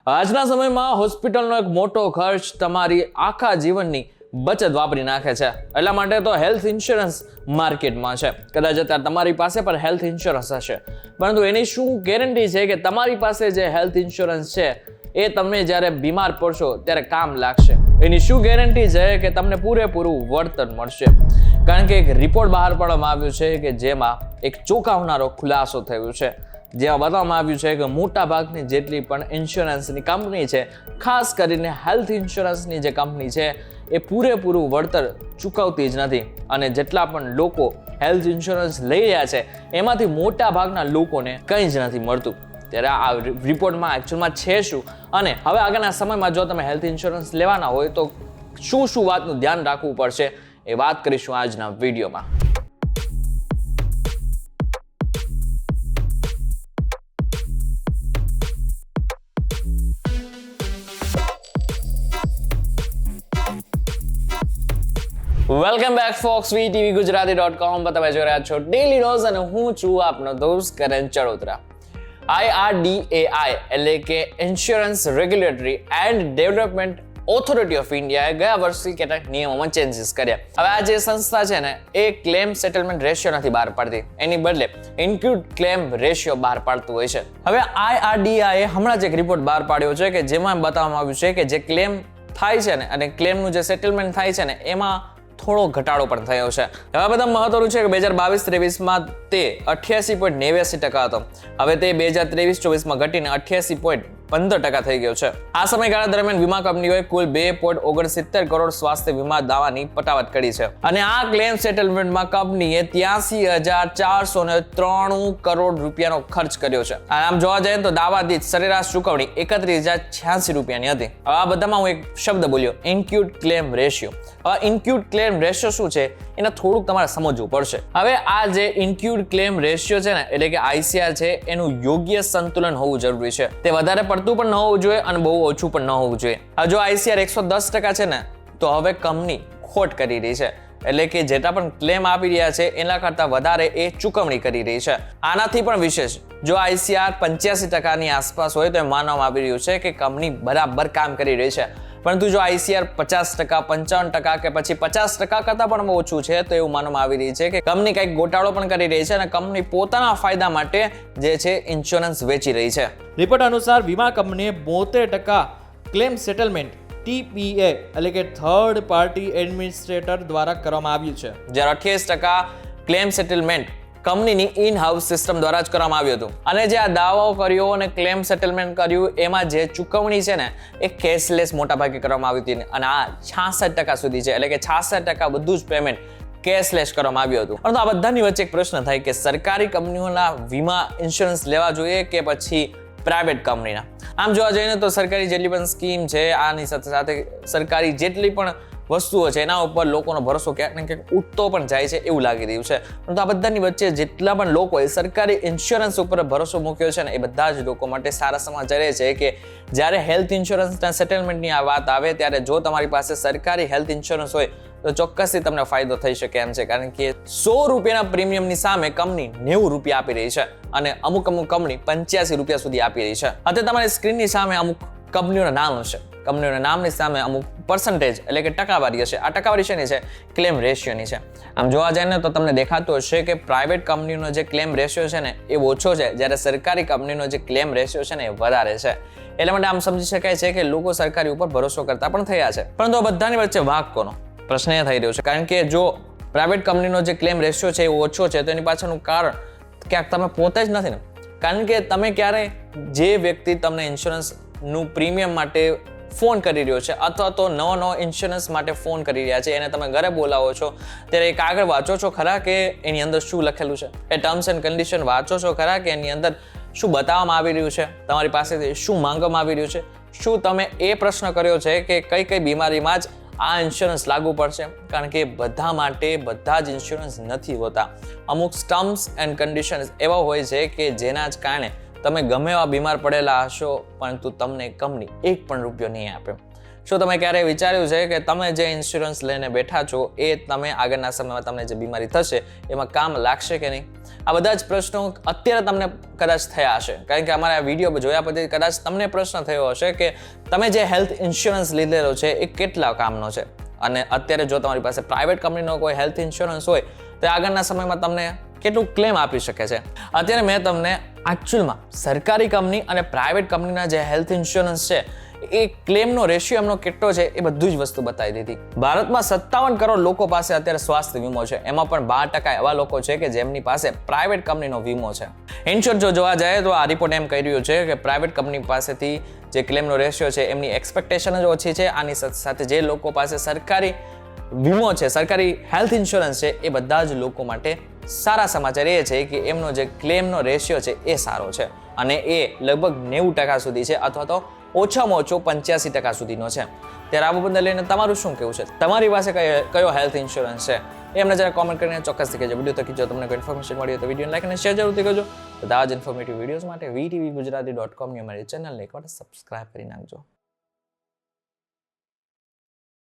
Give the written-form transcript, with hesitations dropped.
આજના સમયમાં હોસ્પિટલનો એક મોટો ખર્ચ તમારી આખા જીવનની બચત વાપરી નાખે છે. એટલા માટે તો હેલ્થ ઇન્સ્યોરન્સ માર્કેટમાં છે. કદાચ અત્યારે તમારી પાસે પણ હેલ્થ ઇન્સ્યોરન્સ હશે, પરંતુ એની શું ગેરંટી છે કે તમારી પાસે જે હેલ્થ ઇન્સ્યોરન્સ છે એ તમે જ્યારે બીમાર પડશો ત્યારે કામ લાગશે? એની શું ગેરંટી છે કે તમને પૂરેપૂરું વળતર મળશે? કારણ કે એક રિપોર્ટ બહાર પાડવામાં આવ્યો છે કે જેમાં એક ચોંકાવનારો ખુલાસો થયો છે, જેમાં બતાવવામાં આવ્યું છે કે મોટા ભાગની જેટલી પણ ઇન્સ્યોરન્સની કંપની છે, ખાસ કરીને હેલ્થ ઇન્સ્યોરન્સની જે કંપની છે એ પૂરેપૂરું વળતર ચૂકવતી જ નથી. અને જેટલા પણ લોકો હેલ્થ ઇન્સ્યોરન્સ લઈ રહ્યા છે એમાંથી મોટા ભાગના લોકોને કંઈ જ નથી મળતું. ત્યારે આ રિપોર્ટમાં એકચ્યુઅલમાં છે શું, અને હવે આગળના સમયમાં જો તમે હેલ્થ ઇન્સ્યોરન્સ લેવાના હોય તો શું શું વાતનું ધ્યાન રાખવું પડશે એ વાત કરીશું આજના વિડીયોમાં. વેલકમ બેક ફોક્સ વીટીવી ગુજરાતી.com પર તમે જોઈ રહ્યા છો ડેલી ડોઝ અને હું છું આપનો દોસ્ત કરણ ચડોતરા. IRDAI એટલે કે insurance regulatory and development authority of ઇન્ડિયાએ ગયા વર્ષથી કેટલાક નિયમોમાં ચેન્જીસ કર્યા. હવે આ જે સંસ્થા છે ને એ ક્લેમ સેટલમેન્ટ રેશિયો નથી બહાર પાડતી, એની બદલે ઇન્ક્યુડ ક્લેમ રેશિયો બહાર પાડતું હોય છે. હવે IRDAI હમણાં જ એક રિપોર્ટ બહાર પાડ્યો છે કે જેમાં બતાવવામાં આવ્યું છે કે જે ક્લેમ થાય છે ને અને ક્લેમનું જે સેટલમેન્ટ થાય છે ને એમાં થોડો ઘટાડો પણ થયો છે. હવે બધા મહત્વનું છે કે 2022-23માં તે 88.89% હતો. હવે તે 2023-24માં ઘટીને 88.15% થઈ ગયો છે. આ સમયગાળા દરમિયાન વીમા કંપનીઓએ કુલ 2.69 કરોડ સ્વાસ્થ્ય વીમા દાવાની પટાવટ કરી છે. અને આ ક્લેમ સેટલમેન્ટમાં કંપનીએ 83,493 કરોડ રૂપિયાનો ખર્ચ કર્યો છે. આમ જોવા જઈએ તો દાવા દીઠ સરેરાશ ચૂકવણી 31,086 રૂપિયાની હતી. હવે આ બધામાં હું એક શબ્દ બોલ્યો, ઇન્ક્યુડ ક્લેમ રેશિયો. હવે ઇન્ક્યુડ ક્લેમ રેશિયો શું છે એને થોડુંક તમારે સમજવું પડશે. હવે આ જે ઇન્ક્યુડ ક્લેમ રેશિયો છે ને એટલે કે ICR છે એનું યોગ્ય સંતુલન હોવું જરૂરી છે. તે વધારે પડતું પણ ન હોવું જોઈએ અને બહુ ઓછું પણ ન હોવું જોઈએ. હવે જો ICR 110% છે ને તો હવે કંપની ખોટ કરી રહી છે, એટલે કે જેટલા પણ ક્લેમ આપી રહ્યા છે એના કરતા વધારે એ ચૂકવણી કરી રહી છે. આનાથી પણ વિશેષ જો ICR 85%ની આસપાસ હોય તો એ માનવામાં આવી રહ્યું છે કે કંપની બરાબર કામ કરી રહી છે. પરંતુ જો ICR 50%, 55% કે પછી 50% કરતા પણ ઓછું છે તો એવું માનવામાં આવી રહી છે કે કંપની કંઈક ગોટાળો પણ કરી રહી છે અને કંપની પોતાના ફાયદા માટે જે છે ઇન્સ્યોરન્સ વેચી રહી છે. રિપોર્ટ અનુસાર વીમા કંપનીએ 72% ક્લેમ સેટલમેન્ટ TPA એટલે કે થર્ડ પાર્ટી એડમિનિસ્ટ્રેટર દ્વારા કરવામાં આવ્યું છે, જ્યારે 28% ક્લેમ સેટલમેન્ટ કંપનીની ઇન હાઉસ સિસ્ટમ દ્વારા જ કરવામાં આવ્યું હતું. અને જે આ દાવાઓ કર્યો અને ક્લેમ સેટલમેન્ટ કર્યું એમાં જે ચૂકવણી છે ને એ કેશલેસ મોટા ભાગે કરવામાં આવી હતી. અને આ 66% સુધી છે, એટલે કે 66% બધું જ પેમેન્ટ કેશલેસ કરવામાં આવ્યું હતું. પરંતુ આ બધાની વચ્ચે એક પ્રશ્ન થાય કે સરકારી કંપનીઓના વીમા ઇન્સ્યોરન્સ લેવા જોઈએ કે પછી પ્રાઇવેટ કંપનીના? આમ જોવા જઈએ તો સરકારી જેટલી પણ સ્કીમ છે આની સાથે સાથે સરકારી જેટલી પણ વસ્તુઓ છે એના ઉપર લોકોનો ભરોસો ક્યાંક ને ક્યાંક ઉઠતો પણ જાય છે એવું લાગી રહ્યું છે. પરંતુ આ બધાની વચ્ચે જેટલા પણ લોકોએ સરકારી ઇન્સ્યોરન્સ ઉપર ભરોસો મૂક્યો છે ને એ બધા જ લોકો માટે સારા સમાચાર એ છે કે જ્યારે હેલ્થ ઇન્સ્યોરન્સના સેટલમેન્ટની આ વાત આવે ત્યારે જો તમારી પાસે સરકારી હેલ્થ ઇન્સ્યોરન્સ હોય તો ચોક્કસથી તમને ફાયદો થઈ શકે એમ છે. કારણ કે 100 રૂપિયાના પ્રીમિયમની સામે કંપની 90 રૂપિયા આપી રહી છે અને અમુક કંપની 85 રૂપિયા સુધી આપી રહી છે. અત્યારે તમારી સ્ક્રીનની સામે અમુક કંપનીઓના નામ હશે, કંપનીઓના નામની સામે અમુક પર્સન્ટેજ એટલે કે ટકાવારી હશે. આ ટકાવારી શેની છે? ક્લેમ રેશિયોની છે. આમ જોવા જાય ને તો તમને દેખાતું હશે કે પ્રાઇવેટ કંપનીનો જે ક્લેમ રેશિયો છે ને એ ઓછો છે, જ્યારે સરકારી કંપનીનો જે ક્લેમ રેશિયો છે ને એ વધારે છે. એટલે માટે આમ સમજી શકાય છે કે લોકો સરકારી ઉપર ભરોસો કરતા પણ થયા છે. પરંતુ આ બધાની વચ્ચે વાંક કોનો? પ્રશ્ન એ થઈ રહ્યો છે. કારણ કે જો પ્રાઇવેટ કંપનીનો જે ક્લેમ રેશિયો છે એ ઓછો છે તો એની પાછળનું કારણ ક્યાંક તમે પોતે જ નથી ને. કારણ કે તમે ક્યારે જે વ્યક્તિ તમને ઇન્સ્યોરન્સનું પ્રીમિયમ માટે ફોન કરી રહ્યો છે અથવા તો નવો ઇન્સ્યોરન્સ માટે ફોન કરી રહ્યા છે એને તમે ઘરે બોલાવો છો ત્યારે એ કાગળ વાંચો છો ખરા કે એની અંદર શું લખેલું છે? એ ટર્મ્સ એન્ડ કન્ડિશન વાંચો છો ખરા કે એની અંદર શું બતાવવામાં આવી રહ્યું છે? તમારી પાસેથી શું માંગવામાં આવી રહ્યું છે? શું તમે એ પ્રશ્ન કર્યો છે કે કઈ કઈ બીમારીમાં જ આ ઇન્સ્યોરન્સ લાગુ પડશે? કારણ કે બધા માટે બધા જ ઇન્સ્યોરન્સ નથી હોતા. અમુક ટર્મ્સ એન્ડ કન્ડિશન્સ એવા હોય છે કે જેના જ કારણે તમે ગમે એવા બીમાર પડેલા હશો પરંતુ તમને કંપની 1 પણ રૂપિયો નહીં આપે. શું તમે ક્યારેય વિચાર્યું છે કે તમે જે ઇન્સ્યોરન્સ લઈને બેઠા છો એ તમે આગળના સમયમાં તમને જે બીમારી થશે એમાં કામ લાગશે કે નહીં? આ બધા જ પ્રશ્નો અત્યારે તમને કદાચ થયા હશે, કારણ કે અમારા વિડીયો જોયા પછી કદાચ તમને પ્રશ્ન થયો હશે કે તમે જે હેલ્થ ઇન્સ્યોરન્સ લીધેલો છે એ કેટલા કામનો છે, અને અત્યારે જો તમારી પાસે પ્રાઇવેટ કંપનીનો કોઈ હેલ્થ ઇન્સ્યોરન્સ હોય તો આગળના સમયમાં તમને કેટલું ક્લેમ આપી શકે છે. અત્યારે મેં તમને એકચ્યુઅલમાં સરકારી કંપની અને પ્રાઇવેટ કંપનીના જે હેલ્થ ઇન્સ્યોરન્સ છે એ ક્લેમનો રેશિયો એમનો કેટલો છે એ બધું જ વસ્તુ બતાવી દીધી. ભારતમાં 57 કરોડ લોકો પાસે અત્યારે સ્વાસ્થ્ય વીમો છે, એમાં પણ 12% એવા લોકો છે કે જેમની પાસે પ્રાઇવેટ કંપનીનો વીમો છે. ઇન્શ્યોર જો જોવા જાય તો આ રિપોર્ટ એમ કહી રહ્યું છે કે પ્રાઇવેટ કંપની પાસેથી જે ક્લેમનો રેશિયો છે એમની એક્સપેક્ટેશન જ ઓછી છે. આની સાથે જે લોકો પાસે સરકારી વીમો છે, સરકારી હેલ્થ ઇન્સ્યોરન્સ છે, એ બધા જ લોકો માટે સારા સમાચાર એ છે કે એમનો જે ક્લેમનો રેશિયો છે એ સારો છે, અને એ લગભગ 90% સુધી છે, અથવા તો ઓછામાં ઓછો 85% સુધીનો છે. ત્યારે આ બાબતને લઈને તમારું શું કહેવું છે? તમારી પાસે કયો હેલ્થ ઇન્સ્યોરન્સ છે એ અમને જરા કોમેન્ટ કરીને ચોક્કસથી કહેજો. વિડીયો તકી જો તમને કોઈ ઇન્ફોર્મેશન મળી હોય તો વિડીયોને લાઈક અને શેર જરૂરથી કરજો. બધા જ ઇન્ફોર્મેટિવ વિડીયોઝ માટે VTVgujarati.com ની અમારી ચેનલને એકવાર સબસ્ક્રાઇબ કરી નાખજો.